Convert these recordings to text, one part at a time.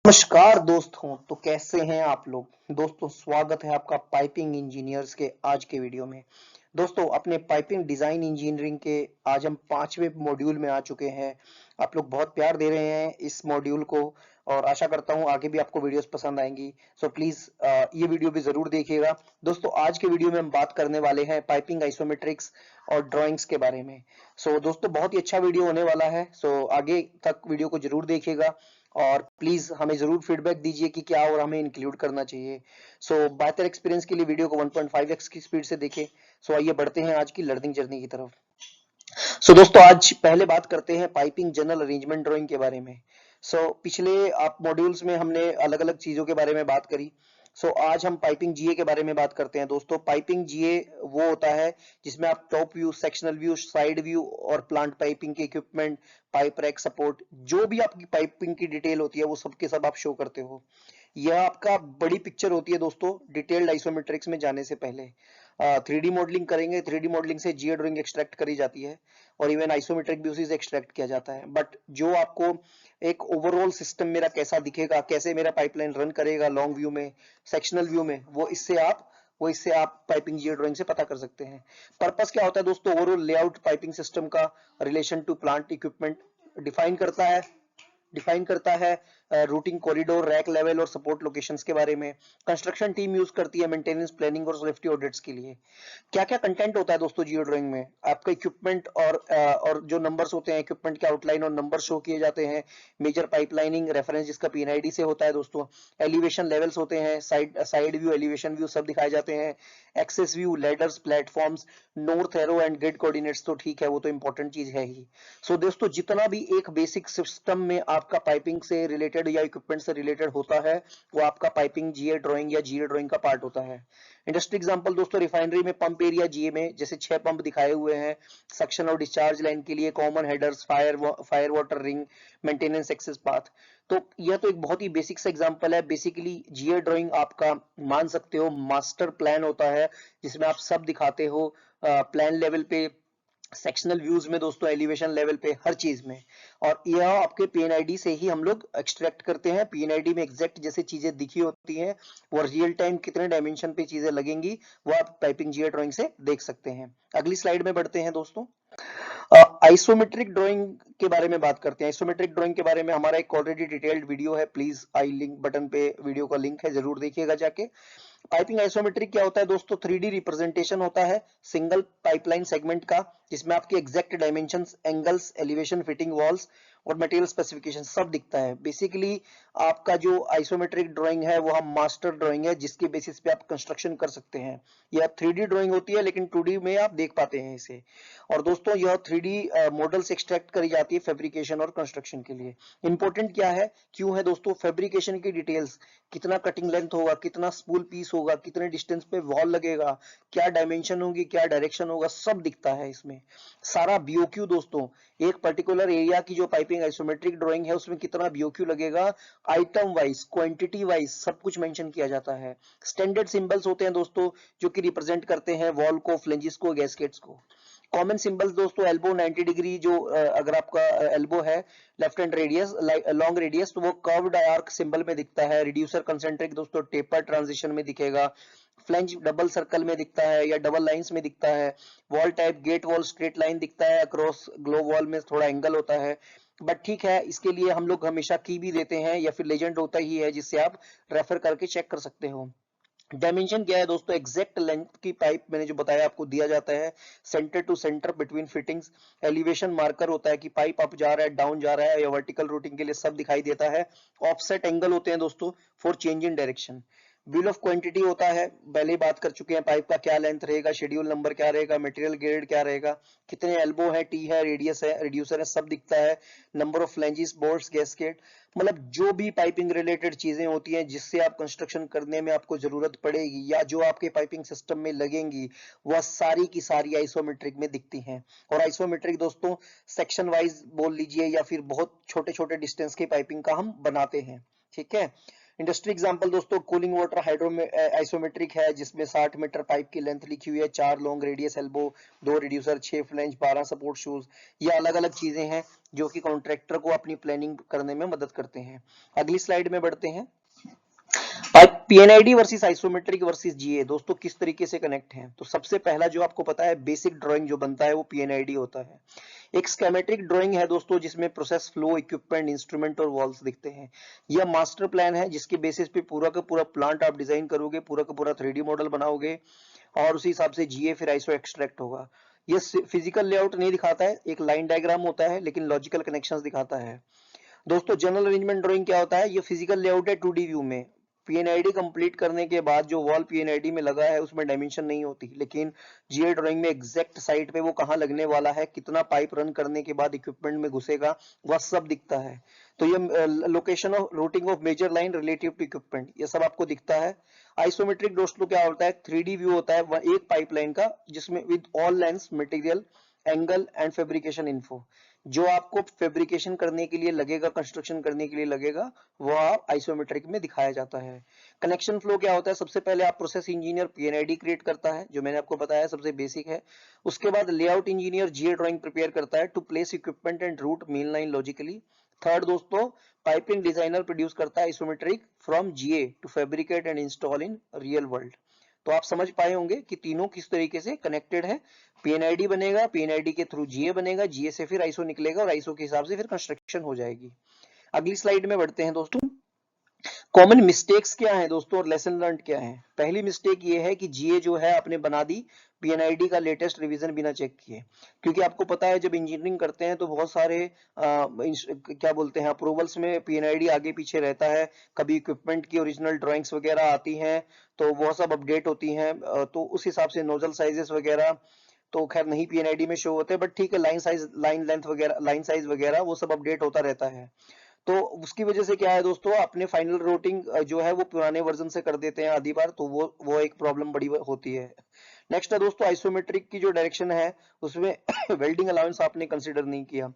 नमस्कार दोस्तों, तो कैसे हैं आप लोग। दोस्तों स्वागत है आपका पाइपिंग इंजीनियर्स के आज के वीडियो में। दोस्तों अपने पाइपिंग डिजाइन इंजीनियरिंग के आज हम 5वें मॉड्यूल में आ चुके हैं। आप लोग बहुत प्यार दे रहे हैं इस मॉड्यूल को और आशा करता हूं आगे भी आपको वीडियोस पसंद आएंगी। सो प्लीज ये वीडियो भी जरूर देखिएगा। दोस्तों आज के वीडियो में हम बात करने वाले हैं पाइपिंग आइसोमेट्रिक्स और ड्राइंग्स के बारे में। दोस्तों बहुत ही अच्छा वीडियो होने वाला है। आगे तक वीडियो को जरूर देखिएगा और प्लीज हमें जरूर फीडबैक दीजिए कि क्या और हमें इंक्लूड करना चाहिए। बेहतर एक्सपीरियंस के लिए वीडियो को 1.5x की स्पीड से देखें। आइए बढ़ते हैं आज की लर्निंग जर्नी की तरफ। दोस्तों आज पहले बात करते हैं पाइपिंग जनरल अरेंजमेंट ड्राइंग के बारे में। पिछले आप मॉड्यूल्स में हमने अलग अलग चीजों के बारे में बात करी। आज हम पाइपिंग जीए के बारे में बात करते हैं। दोस्तों पाइपिंग जीए वो होता है जिसमें आप top view, sectional view, side view और प्लांट पाइपिंग के इक्विपमेंट, पाइप रैक, सपोर्ट, जो भी आपकी पाइपिंग की डिटेल होती है वो सब के सब आप शो करते हो। यह आपका बड़ी पिक्चर होती है दोस्तों डिटेल्ड आइसोमेट्रिक्स में जाने से पहले। 3D मॉडलिंग करेंगे, 3D मॉडलिंग से जीए ड्राइंग एक्सट्रैक्ट करी जाती है और इवन आइसोमेट्रिक भी उसी से एक्सट्रैक्ट किया जाता है। बट जो आपको एक ओवरऑल सिस्टम मेरा कैसा दिखेगा, कैसे मेरा पाइपलाइन रन करेगा लॉन्ग व्यू में, सेक्शनल व्यू में, वो इससे आप पाइपिंग जीए ड्राइंग से पता कर सकते हैं। पर्पस क्या होता है दोस्तों, ओवरऑल लेआउट पाइपिंग सिस्टम का relation to plant equipment define करता है रूटिंग, कॉरिडोर, रैक लेवल और सपोर्ट लोकेशंस के बारे में। कंस्ट्रक्शन टीम यूज करती है मेंटेनेंस, प्लानिंग और सेफ्टी ऑडिट्स के लिए। क्या क्या कंटेंट होता है दोस्तों जियो ड्राइंग में, आपका इक्विपमेंट और जो नंबर्स होते हैं, इक्विपमेंट के आउटलाइन और नंबर शो किए जाते हैं। मेजर पाइपलाइनिंग रेफरेंस जिसका पीएनआईडी से होता है दोस्तों। एलिवेशन लेवल्स होते हैं, साइड व्यू, एलिवेशन व्यू सब दिखाए जाते हैं। Access view, ladders, platforms, north arrow and grid coordinates, तो ठीक है वो तो इंपॉर्टेंट चीज है ही। दोस्तों जितना भी एक बेसिक सिस्टम में आपका पाइपिंग से रिलेटेड या इक्विपमेंट से रिलेटेड होता है वो आपका पाइपिंग जीए ड्राइंग या जीए ड्राइंग का पार्ट होता है। इंडस्ट्री एग्जांपल दोस्तों, रिफाइनरी में पंप एरिया जीए में जैसे 6 पंप दिखाए हुए हैं। सक्शन और डिस्चार्ज लाइन के लिए common headers, fire water ring, maintenance access path. तो यह तो एक बहुत ही बेसिक सा एग्जांपल है। बेसिकली जीए ड्राइंग आपका मान सकते हो मास्टर प्लान होता है जिसमें आप सब दिखाते हो प्लान लेवल पे, सेक्शनल व्यूज में दोस्तों, एलिवेशन लेवल पे, हर चीज में। और यह आपके पीएनआईडी से ही हम लोग एक्सट्रैक्ट करते हैं। पीएनआईडी में एग्जैक्ट जैसे चीजें दिखी होती हैं वो रियल टाइम कितने डायमेंशन पे चीजें लगेंगी वो आप पाइपिंग जीए ड्राइंग से देख सकते हैं। अगली स्लाइड में बढ़ते हैं दोस्तों। आइसोमेट्रिक ड्राइंग के बारे में बात करते हैं। आइसोमेट्रिक ड्राइंग के बारे में हमारा एक ऑलरेडी डिटेल्ड वीडियो है, प्लीज आई लिंक बटन पे वीडियो का लिंक है, जरूर देखिएगा जाके। पाइपिंग आइसोमेट्रिक क्या होता है दोस्तों, 3D रिप्रेजेंटेशन होता है सिंगल पाइपलाइन सेगमेंट का जिसमें आपके exact dimensions, angles, elevation, fitting walls और मटेरियल स्पेसिफिकेशन सब दिखता है। बेसिकली आपका जो आइसोमेट्रिक ड्राइंग है वो हम मास्टर ड्राइंग है जिसके बेसिस पे आप कंस्ट्रक्शन कर सकते हैं। यह 3D ड्राइंग होती है लेकिन 2D में आप देख पाते हैं इसे। और दोस्तों यह 3D मॉडल्स एक्सट्रैक्ट करी जाती है फैब्रिकेशन और कंस्ट्रक्शन के लिए। इंपॉर्टेंट क्या है, क्यों है दोस्तों, फैब्रिकेशन की डिटेल्स, कितना कटिंग लेंथ होगा, कितना स्पूल पीस होगा, कितने डिस्टेंस पे वॉल लगेगा, क्या डायमेंशन होगी, क्या डायरेक्शन होगा, सब दिखता है इसमें। सारा बीओक्यू दोस्तों, एक पर्टिकुलर एरिया की जो पाइपिंग आइसोमेट्रिक ड्राइंग है उसमें कितना बीओक्यू लगेगा, आइटम वाइज, क्वांटिटी वाइज सब कुछ मेंशन किया जाता है। स्टैंडर्ड सिंबल्स होते हैं दोस्तों जो कि रिप्रेजेंट करते हैं वॉल को, फ्लेंजेस को, गैस्केट्स को। कॉमन सिंबल्स दोस्तों, एल्बो 90 डिग्री, जो अगर आपका एल्बो है left hand radius, long radius, तो वो कर्व्ड आर्क सिंबल में दिखता है। रिड्यूसर कंसेंट्रिक दोस्तों टेपर ट्रांजिशन में दिखेगा। फ्लेंज डबल सर्कल में दिखता है या डबल लाइंस में दिखता है। Wall type gate wall straight line दिखता है, अक्रॉस ग्लोब वॉल में थोड़ा एंगल होता है। बट ठीक है, इसके लिए हम लोग हमेशा की भी देते हैं या फिर लेजेंड होता ही है जिससे आप रेफर करके चेक कर सकते हो। डायमेंशन क्या है दोस्तों, एग्जैक्ट लेंथ की पाइप मैंने जो बताया आपको दिया जाता है centre to centre between fittings. Elevation marker होता है कि पाइप अप जा रहा है, डाउन जा रहा है या वर्टिकल रूटिंग के लिए सब दिखाई देता है। ऑफसेट एंगल होते हैं दोस्तों for change in direction. Bill of quantity होता है, पहले ही बात कर चुके हैं, पाइप का क्या लेंथ रहेगा, शेड्यूल नंबर क्या रहेगा, मटेरियल ग्रेड क्या रहेगा, कितने एल्बो है, टी है, रेडियस है, रिड्यूसर है, सब दिखता है। Number of flanges, boards, gasket, मतलब जो भी पाइपिंग रिलेटेड चीजें होती हैं जिससे आप कंस्ट्रक्शन करने में आपको जरूरत पड़ेगी या जो आपके पाइपिंग सिस्टम में लगेंगी वह सारी की सारी आइसोमेट्रिक में दिखती हैं। और आइसोमेट्रिक दोस्तों सेक्शन वाइज बोल लीजिए या फिर बहुत छोटे छोटे डिस्टेंस की पाइपिंग का हम बनाते हैं, ठीक है। इंडस्ट्री एग्जांपल दोस्तों, कूलिंग वाटर हाइड्रो आइसोमेट्रिक है, जिसमें 60 मीटर पाइप की लेंथ लिखी हुई है, 4 long radius elbow, 2 reducer, 6 flange, 12 support shoes. ये अलग अलग चीजें हैं जो कि कॉन्ट्रैक्टर को अपनी प्लानिंग करने में मदद करते हैं। अगली स्लाइड में बढ़ते हैं। पीएनआईडी वर्सेस आइसोमेट्रिक वर्सेस जीए दोस्तों किस तरीके से कनेक्ट हैं। तो सबसे पहला जो आपको पता है, बेसिक ड्राइंग जो बनता है वो पीएनआईडी होता है। एक स्कीमेटिक ड्राइंग है दोस्तों, जिसमें प्रोसेस फ्लो, इक्विपमेंट, इंस्ट्रूमेंट और वॉल्स दिखते हैं। यह मास्टर प्लान है जिसके बेसिस पे पूरा का पूरा प्लांट आप डिजाइन करोगे, पूरा का पूरा 3D मॉडल बनाओगे और उसी हिसाब से जीए फिर आइसो एक्सट्रैक्ट होगा। ये फिजिकल लेआउट नहीं दिखाता है, एक लाइन डायग्राम होता है, लेकिन लॉजिकल कनेक्शंस दिखाता है। दोस्तों जनरल अरेंजमेंट ड्राइंग क्या होता है, ये फिजिकल लेआउट है 2D व्यू में। पीएनआईडी कंप्लीट करने के बाद जो वॉल पीएनआईडी में लगा है उसमें डायमेंशन नहीं होती, लेकिन जीए ड्राइंग में एग्जैक्ट साइट पे वो कहाँ लगने वाला है, कितना पाइप रन करने के बाद इक्विपमेंट में घुसेगा, वह सब दिखता है। तो ये location of routing of major line relative to equipment, ये सब आपको दिखता है। आइसोमेट्रिक दोस्तों क्या होता है, 3D व्यू होता है एक पाइपलाइन का, जिसमें with all lens, material, angle and fabrication info, जो आपको फैब्रिकेशन करने के लिए लगेगा, कंस्ट्रक्शन करने के लिए लगेगा, वो आप आइसोमेट्रिक में दिखाया जाता है। कनेक्शन फ्लो क्या होता है, सबसे पहले आप प्रोसेस इंजीनियर पीएनआईडी क्रिएट करता है, जो मैंने आपको बताया सबसे बेसिक है। उसके बाद layout engineer GA drawing prepare करता है to place equipment and route main line logically. Third दोस्तों, पाइपिंग डिजाइनर प्रोड्यूस करता है isometric from GA to fabricate and install in real world. तो आप समझ पाए होंगे कि तीनों किस तरीके से कनेक्टेड है। पीएनआईडी बनेगा, पीएनआईडी के थ्रू जीए बनेगा, जीए से फिर आईसो निकलेगा और आईसो के हिसाब से फिर कंस्ट्रक्शन हो जाएगी। अगली स्लाइड में बढ़ते हैं दोस्तों। कॉमन मिस्टेक्स क्या है दोस्तों और लेसन लर्न क्या है। पहली मिस्टेक ये है कि जीए जो है आपने बना दी पीएनआईडी का लेटेस्ट रिवीजन बिना चेक किए, क्योंकि आपको पता है जब इंजीनियरिंग करते हैं तो बहुत सारे क्या बोलते हैं अप्रूवल्स में पीएनआईडी आगे पीछे रहता है, कभी इक्विपमेंट की ओरिजिनल ड्राइंग्स वगैरह आती हैं तो वो सब अपडेट होती हैं, तो उस हिसाब से नोजल साइजेस वगैरह तो खैर नहीं पीएनआईडी में शो होते, बट ठीक है लाइन साइज, लाइन लेंथ वगैरह, लाइन साइज वगैरह वो सब अपडेट होता रहता है। तो उसकी वजह से क्या है दोस्तों, अपने फाइनल रूटिंग जो है वो पुराने वर्जन से कर देते हैं आधी बार, तो वो एक प्रॉब्लम बड़ी होती है। नेक्स्ट है दोस्तों आइसोमेट्रिक की जो डायरेक्शन है उसमें वेल्डिंग अलाउंस आपने कंसीडर नहीं किया,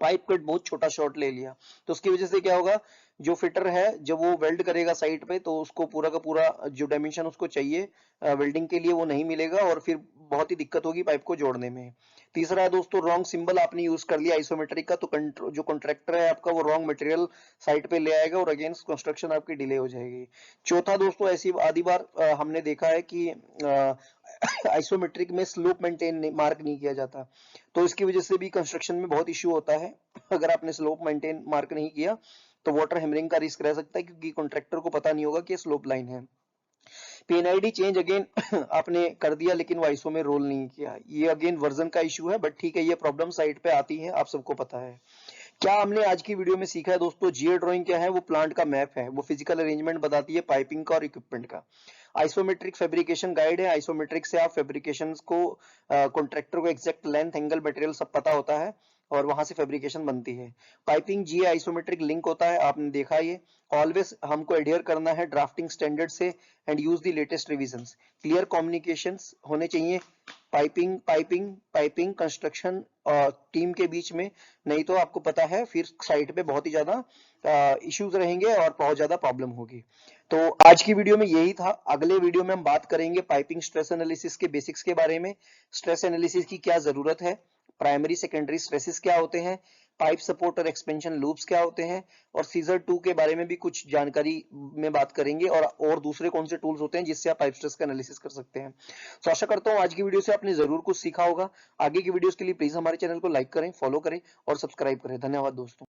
पाइप कट बहुत छोटा शॉट ले लिया, तो उसकी वजह से क्या होगा, जो फिटर है जब वो वेल्ड करेगा साइट पे तो उसको पूरा का पूरा जो डायमेंशन उसको चाहिए वेल्डिंग के लिए वो नहीं मिलेगा और फिर बहुत ही दिक्कत होगी पाइप को जोड़ने में। तीसरा है दोस्तों रॉन्ग सिंबल आपने यूज कर लिया आइसोमेट्रिक का, तो जो कॉन्ट्रैक्टर है आपका वो रॉन्ग मटेरियल साइट पे ले आएगा और अगेंस्ट कंस्ट्रक्शन आपकी डिले हो जाएगी। चौथा दोस्तों ऐसी आधी बार हमने देखा है कि आइसोमेट्रिक में स्लोप मेंटेन मार्क नहीं किया जाता, तो इसकी वजह से भी कंस्ट्रक्शन में बहुत इश्यू होता है। अगर आपने स्लोप मेंटेन मार्क नहीं किया तो वाटर हैमरिंग का रिस्क रह सकता है, क्योंकि कॉन्ट्रैक्टर को पता नहीं होगा कि स्लोप लाइन है। पीएनआईडी चेंज अगेन आपने कर दिया लेकिन वो आईसो में रोल नहीं किया, ये अगेन वर्जन का इश्यू है, बट ठीक है ये प्रॉब्लम साइट पे आती है, आप सबको पता है। क्या हमने आज की वीडियो में सीखा है दोस्तों, जीए ड्राइंग क्या है, वो प्लांट का मैप है, वो फिजिकल अरेंजमेंट बताती है पाइपिंग का और इक्विपमेंट का। आइसोमेट्रिक फैब्रिकेशन गाइड है, आइसोमेट्रिक से आप फैब्रिकेशन को कॉन्ट्रैक्टर को एग्जैक्ट लेंथ, एंगल, मटेरियल सब पता होता है और वहां से फैब्रिकेशन बनती है। पाइपिंग जीए आइसोमेट्रिक लिंक होता है, आपने देखा ये। ऑलवेज हमको एडियर करना है ड्राफ्टिंग स्टैंडर्ड से and use the latest revisions, clear communications होने चाहिए piping piping piping construction team के बीच में, नहीं तो आपको पता है फिर साइट पे बहुत ही ज्यादा इश्यूज रहेंगे और बहुत ज्यादा प्रॉब्लम होगी। तो आज की वीडियो में यही था, अगले वीडियो में हम बात करेंगे पाइपिंग स्ट्रेस एनालिसिस के बेसिक्स के बारे में, स्ट्रेस एनालिसिस की क्या जरूरत है, प्राइमरी सेकेंडरी स्ट्रेसेस क्या होते हैं, पाइप सपोर्ट और एक्सपेंशन लूप्स क्या होते हैं, और सीजर 2 के बारे में भी कुछ जानकारी में बात करेंगे, और दूसरे कौन से टूल्स होते हैं जिससे आप पाइप स्ट्रेस का एनालिसिस कर सकते हैं। तो आशा करता हूं आज की वीडियो से आपने जरूर कुछ सीखा होगा। आगे की वीडियोस के लिए प्लीज हमारे चैनल को लाइक करें, फॉलो करें और सब्सक्राइब करें। धन्यवाद दोस्तों।